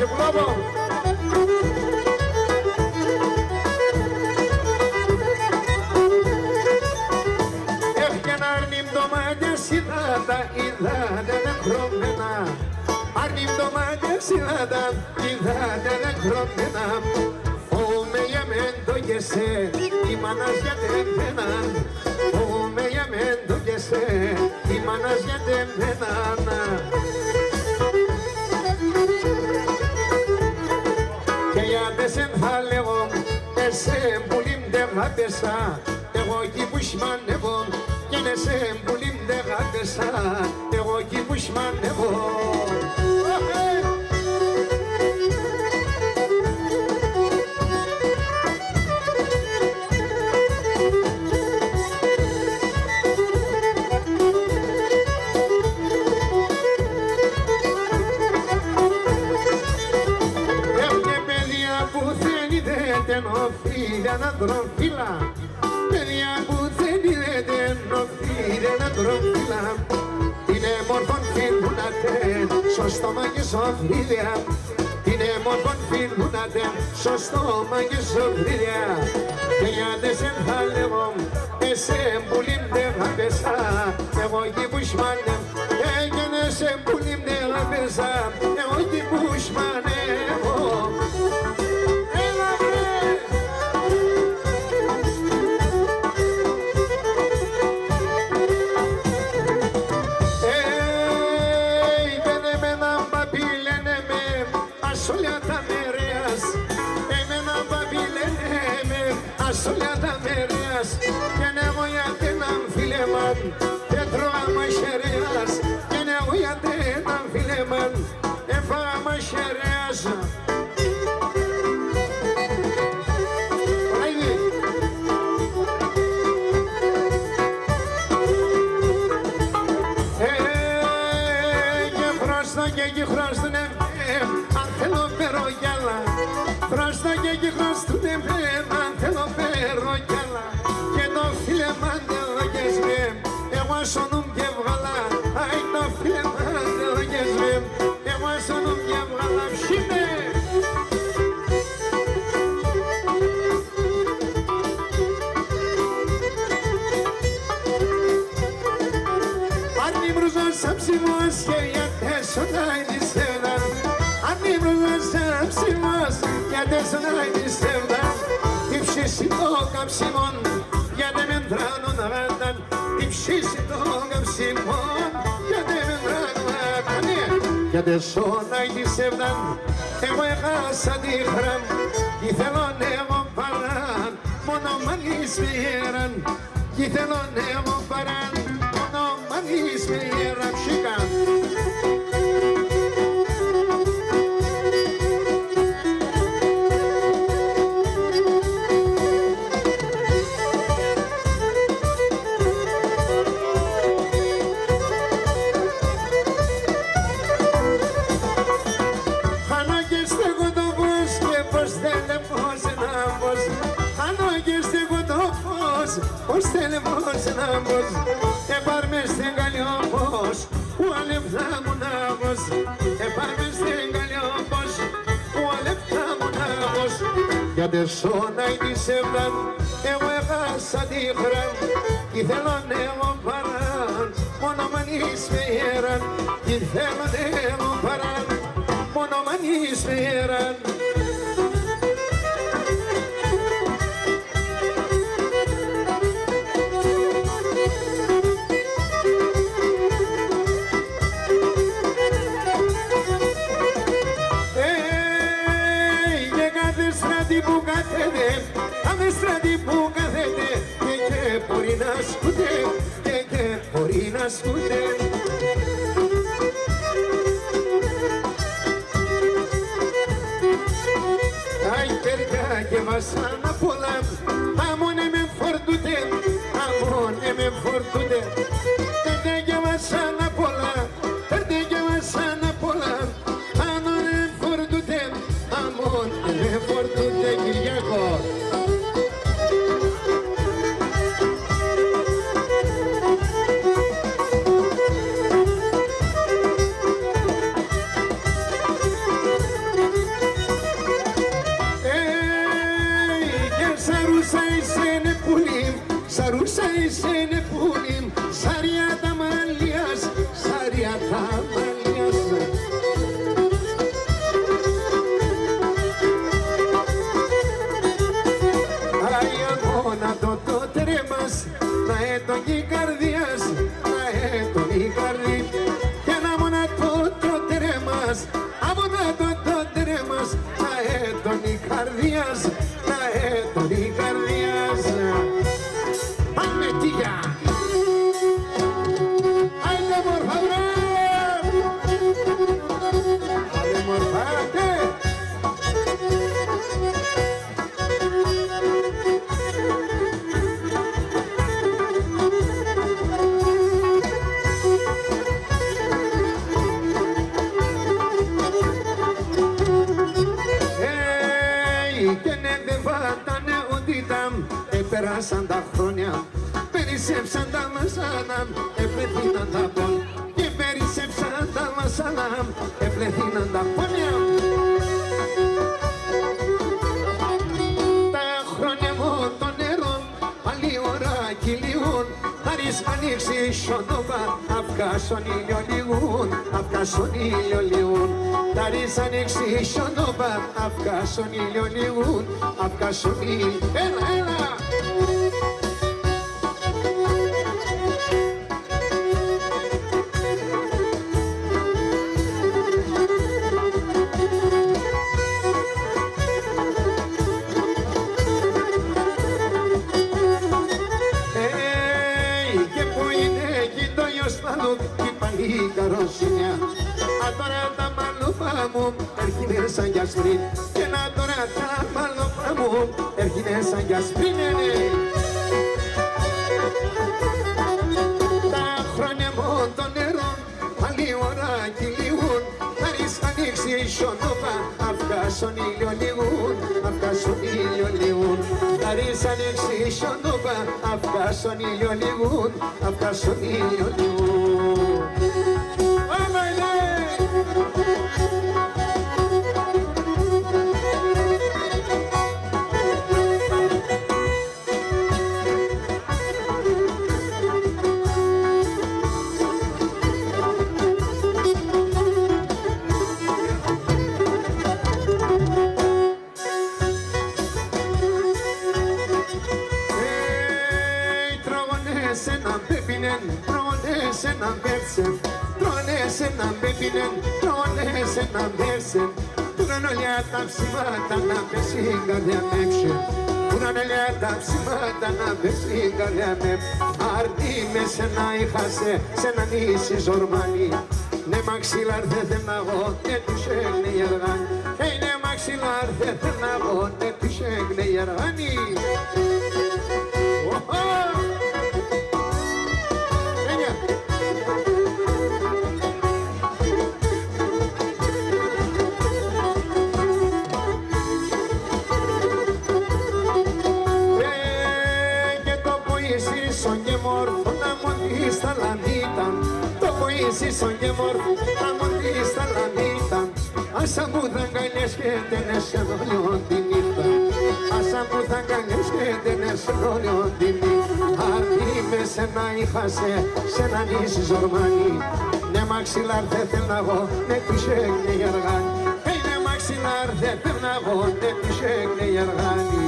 σε πουλάβω. Έφυγαν αρνήμ το μάτιας είδατα, είδατε νεκρωμένα. Αρνήμ το μάτιας είδατα, είδατε νεκρωμένα. Φοβούμαι για μεν το γεσέ, η μάνας για τεμένα. Φοβούμαι για μεν το γεσέ, η μάνας για τεμένα. Και για τεσεν θα λέγω, εσέ πουλήμ δε γάπεσα. Εγώ εκεί που σμανεύω, κι είναι σε πουλήμ δε γάπεσα. Εγώ εκεί που σμανεύω. Νοφίλια ανδροφίλα, παιδιά που δεν είδετε νοφίλια ανδροφίλα. Είναι μόρφων φιλούνατε, στο στόμα και σοφρίδια. Είναι μόρφων φιλούνατε, στο στόμα και σοφρίδια. Και γιατί σε θα λέγω, εσέ πουλήμ δε γάπεσα. Εγώ εκεί που σμάνε, έγινε σε πουλήμ δε γάπεσα. Εγώ εκεί που σμανεύω. Ασολιάτα μερίας και εγώ γιατί έναν φίλεμαν πέτρωα μαχαιρέας και εγώ γιατί έναν φίλεμαν έφαγα μαχαιρέας. Και χρωστώ και εκεί χρωστούνε αν θέλω φέρω γυάλα. Χρωστώ και εκεί χρωστούνε αν θέλω φέρω γυάλα. Και το φίλεμαν δεν λογέσμε, εγώ σωνουμ και βγάλα. Αϊ το φίλεμαν δεν λογέσμε, εγώ σωνουμ και βγάλα. Ψήνε! Αν ήμουν σαν ψημός και γιατί σωνάει τη στέλνα. Αν ήμουν σαν ψημός γιατί σωνάει τη στέλνα. Τι ψήσει το καψιμόν γιατί με τράνουν αγάνταν. Τι ψήσει το καψιμόν γιατί με τράνουν αγάνταν. Γιατί σωνάει τη στέλνα. Εγώ έχασα τη χράμ. Κι θέλω να εγώ παράν. Μόνο μανείς με γέραν. Κι θέλω να εγώ παράν. Μόνο μανείς με γέραν. Ψήκα. Πώς θέλει πως να μπως, επάρμε στην καλλιόπος, που αλεφτά μου να μπως. Επάρμε στην καλλιόπος, που αλεφτά μου να μπως. Γιατί σώναει τη σευλάν, εγώ έχασα τη χράν. Κι θέλω να εγώ παράν, μόνο μανείς με γέραν. Κι θέλω να εγώ παράν, μόνο μανείς με γέραν. Που κάθεται, άμε στράτη που κάθεται και μπορεί να σκούτε, και μπορεί να σκούτε. Τα υπέρια και βασάνα πολλά, αμόνε με φορτούτε, αμόνε με φορτούτε. Τα και βασάνα πολλά, τα και βασάνα πολλά, αμόνε με φορτούτε, αμόνε με φορτούτε. Κυριάκο. περάσαν τα χρόνια, περισσέψαν τα βασάνα, επλεθύναν τα πόν. Και περισσέψαν τα βασάνα, επλεθύναν τα πόνια. Τα χρόνια μου το νερό, άλλη ώρα κυλιούν. Χάρης ανοίξει σιωνόβα, αυγά στον ήλιο λιγούν, αυγά στον ήλιο λιγούν. Χάρης ανοίξει σιωνόβα, αυγά στον ήλιο λιγούν, αυγά στον ήλιο. Έλα, έλα! Η καροσυνιά. Α, τώρα τα μαλλοπά μου έρχεται σαν κι ασπρί. Και να τώρα τα μαλλοπά μου έρχεται σαν κι ασπρί. Τα χρόνια μου το νερό άλλη ώρα κυλιούν. Χάρης ανοίξει η σιωνόβα, αυγά στον ήλιο λιγούν, αυγά στον ήλιο λιγούν. Χάρης ανοίξει η σιωνόβα, αυγά στον ήλιο λιγούν, αυγά στον ήλιο λιγούν. Έναν πέπινεν, τρώνες έναν πέρσεν. Πουραν ολιά τα ψήματα να πέσει η καρδιά με ψε. Πουραν ολιά τα ψήματα να πέσει η καρδιά με. Αρνή με σένα είχασε, σε ένα νήσι ζορμάνι. Ναι μαξιλάρ δεν θέλω εγώ, ναι τους έγνε η αργάνη. Ναι μαξιλάρ δεν θέλω εγώ, ναι τους έγνε η αργάνη. Ήσον και μόρφου, τα μοντή στα λαμίτα. Άσα μου θα αγκαλιές και τενέσαι δόλιο τη νύχτα. Άσα μου θα αγκαλιές και τενέσαι δόλιο τη νύχτα. Αρνή με σένα είχασε, σε ένα νήσι ζορμάνι. Ναι μαξιλάρ δεν θέλω εγώ, ναι τους έγνε η αργάνη. Ναι μαξιλάρ δεν θέλω εγώ, ναι τους έγνε η αργάνη.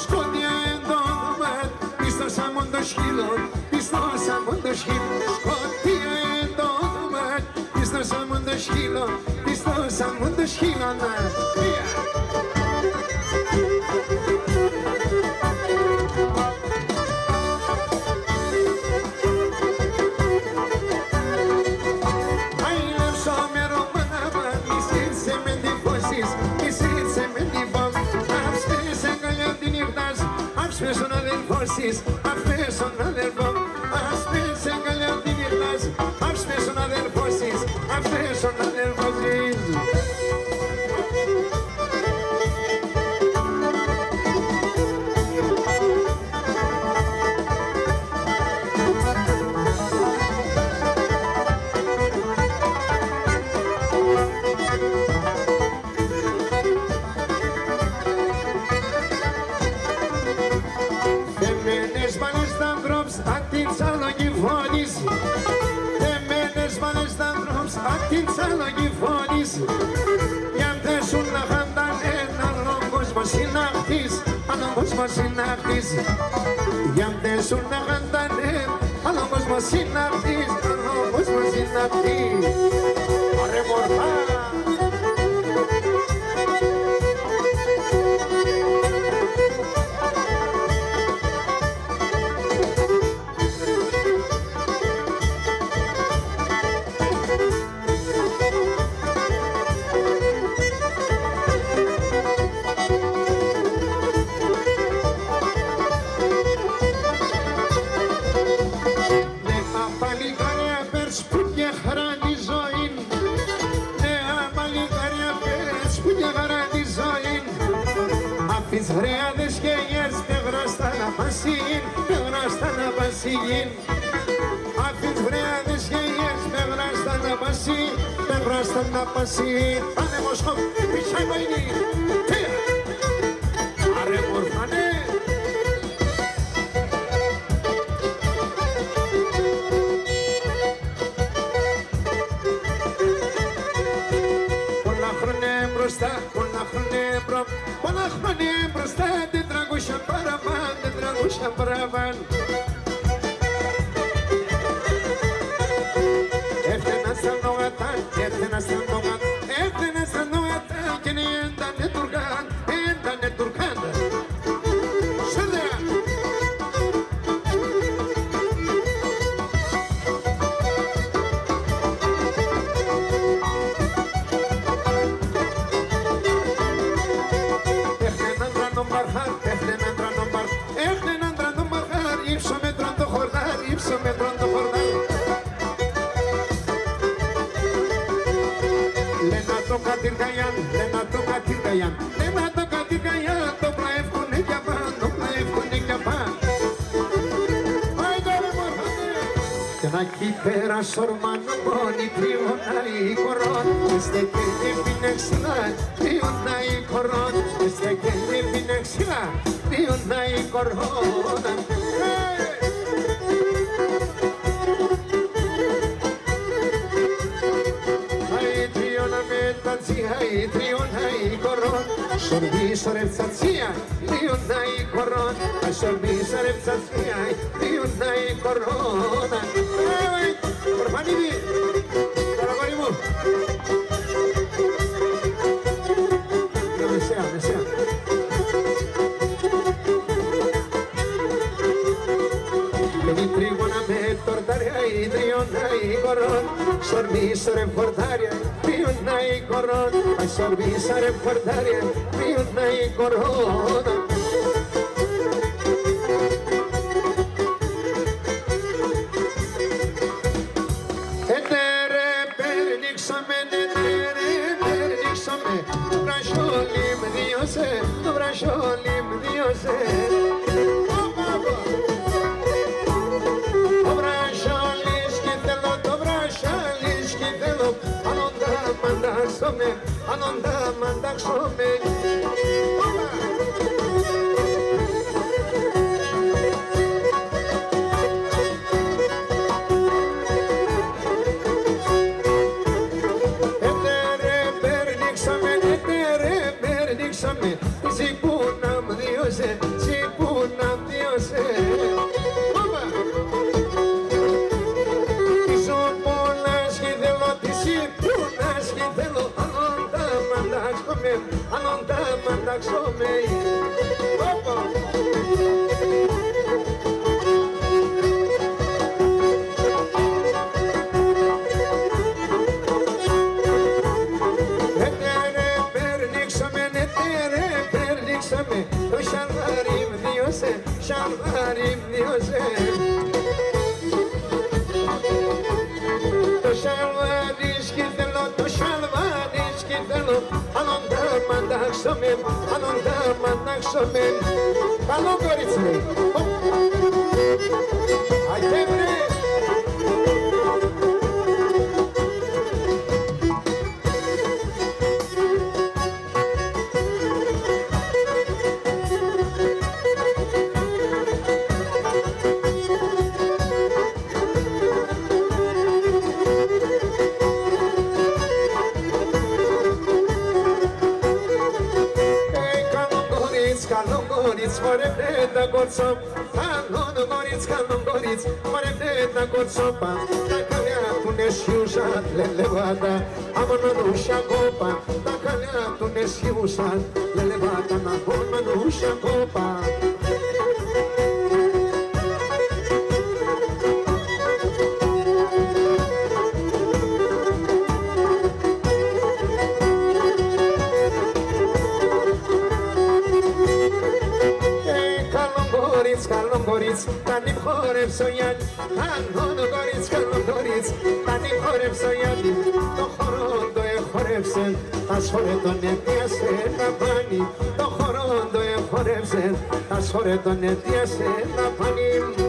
Σκόντια εντόνομα, πίστοσα μόνο το σκύλο, πίστοσα μόνο το σκύλο. Σκόντια εντόνομα, πίστοσα μόνο το σκύλο, πίστοσα μόνο το σκύλο. Ας πέσουν αδελφώσεις, ας πέσουν αδελφό. Ας πέσει αγκαλιά την ήρθας, ας πέσουν αδελφώσεις, ας πέσουν αδελφώσεις. Την τσάλαγη φωνής, για πέσουν να χαντάνε, αν ο κόσμος είναι αυτής, αν ο κόσμος είναι αυτής. Για πέσουν να χαντάνε, αν ο κόσμος είναι αυτής, αν ο κόσμος είναι αυτής. Ωραία μορφά! Αφήνεις βρέαδες και γιες, δεν γράστα να πασίγιν, δεν γράστα να πασίγιν. Αφήνεις βρέαδες και γιες, δεν γράστα να πασίγιν, δεν γράστα να πασίγιν. Άνε μοσχό, πισάει μαϊνή, τέα. Άρε μορφάνε. Πολλά χρόνια μπροστά, 400 παραπάν, 400 παραπάν. Έφτανα στα νογατά, έφτανα στα νογατά, έφτανα στα νογατά και έντανε τουρκάν, έντανε τουρκάν. Σέδερα! Λένα το κατήρκαγιαν, λένα το κατήρκαγιαν, το πλαεύκουνε για παν, το πλαεύκουνε για παν. Άιντε ρε μορφάνε! Και να εκεί πέρα σορμάνω μόνοι τριώναει η κορών, είστε και επινεξιλά, τριώναει η κορών, είστε και επινεξιλά, τριώναει η κορών. Ai trionai koron, sorbi sorepsatia, trionai koron, ai sorbi sorepsatia, trionai koron. Ai, porfanibi, paragorimu. Mesea. Tribuna me tortaria y trionai koron, sorbi sorepsatia. Triunai koron, ai sorbi sare portaria, triunai korona. Etere perniksame, brasholim diose, brasholim diose. Anonda mandaksome. Etere perniksame, zipunam diose, zipunam diose. Anonda mandaksome. Etere perniksame, o shalvarim diose, shalvarim diose. To shalvarish kitelo, to shalvarish kitelo. Anonda mandaksome. Alo Gorice. Ajde bre. Morepte da gorso, kalon goric, morepte da gorso pa, takalea tuneshiusha lelevada, amanusha kopa, takalea tuneshiusha lelevada, amanusha kopa. Tani khoreb soyad, kalon goric, tani khoreb soyad, to khorondo e khoreb sen, as khoredon e piase na bani, to khorondo e χορεύσε, τα σωρετών αιτίασε να πανίμ.